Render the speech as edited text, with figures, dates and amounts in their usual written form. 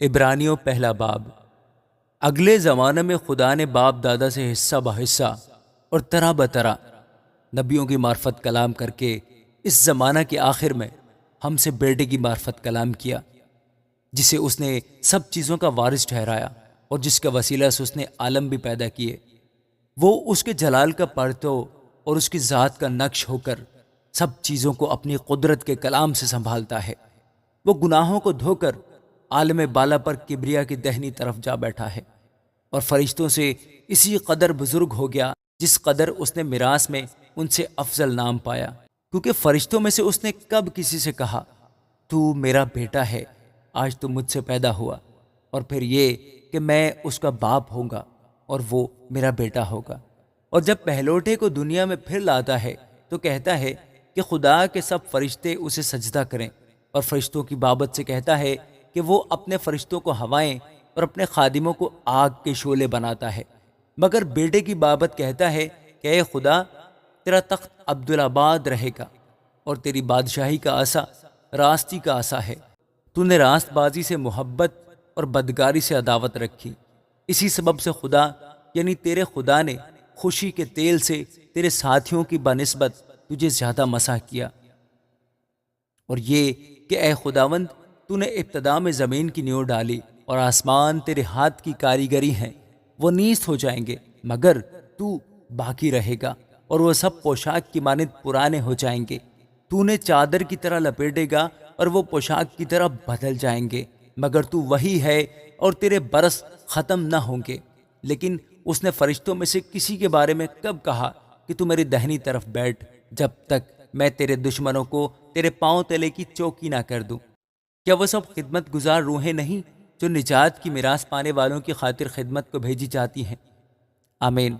عبرانیوں پہلا باب۔ اگلے زمانے میں خدا نے باپ دادا سے حصہ بہ حصہ اور طرح بطرح نبیوں کی معرفت کلام کر کے اس زمانہ کے آخر میں ہم سے بیٹے کی معرفت کلام کیا، جسے اس نے سب چیزوں کا وارث ٹھہرایا اور جس کا وسیلہ سے اس نے عالم بھی پیدا کیے۔ وہ اس کے جلال کا پرتو اور اس کی ذات کا نقش ہو کر سب چیزوں کو اپنی قدرت کے کلام سے سنبھالتا ہے۔ وہ گناہوں کو دھو کر عالم بالا پر کبریا کی دہنی طرف جا بیٹھا ہے، اور فرشتوں سے اسی قدر بزرگ ہو گیا جس قدر اس نے میراث میں ان سے افضل نام پایا، کیونکہ فرشتوں میں سے اس نے کب کسی سے کہا تو میرا بیٹا ہے، آج تو مجھ سے پیدا ہوا، اور پھر یہ کہ میں اس کا باپ ہوں گا اور وہ میرا بیٹا ہوگا۔ اور جب پہلوٹے کو دنیا میں پھر لاتا ہے تو کہتا ہے کہ خدا کے سب فرشتے اسے سجدہ کریں، اور فرشتوں کی بابت سے کہتا ہے کہ وہ اپنے فرشتوں کو ہوائیں اور اپنے خادموں کو آگ کے شعلے بناتا ہے، مگر بیٹے کی بابت کہتا ہے کہ اے خدا، تیرا تخت عبدالآباد رہے گا اور تیری بادشاہی کا عصا راستی کا عصا ہے۔ تو نے راست بازی سے محبت اور بدکاری سے عداوت رکھی، اسی سبب سے خدا یعنی تیرے خدا نے خوشی کے تیل سے تیرے ساتھیوں کی بنسبت تجھے زیادہ مسح کیا۔ اور یہ کہ اے خداوند، تو نے ابتدا میں زمین کی نیو ڈالی، اور آسمان تیرے ہاتھ کی کاریگری ہیں، وہ نیست ہو جائیں گے مگر تو باقی رہے گا، اور وہ سب پوشاک کی مانند پرانے ہو جائیں گے۔ تو نے چادر کی طرح لپیٹے گا اور وہ پوشاک کی طرح بدل جائیں گے، مگر تو وہی ہے اور تیرے برس ختم نہ ہوں گے۔ لیکن اس نے فرشتوں میں سے کسی کے بارے میں کب کہا کہ تو میری دہنی طرف بیٹھ، جب تک میں تیرے دشمنوں کو تیرے پاؤں تلے کی چوکی نہ کر دوں؟ کیا وہ سب خدمت گزار روحیں نہیں جو نجات کی میراث پانے والوں کی خاطر خدمت کو بھیجی جاتی ہیں؟ آمین۔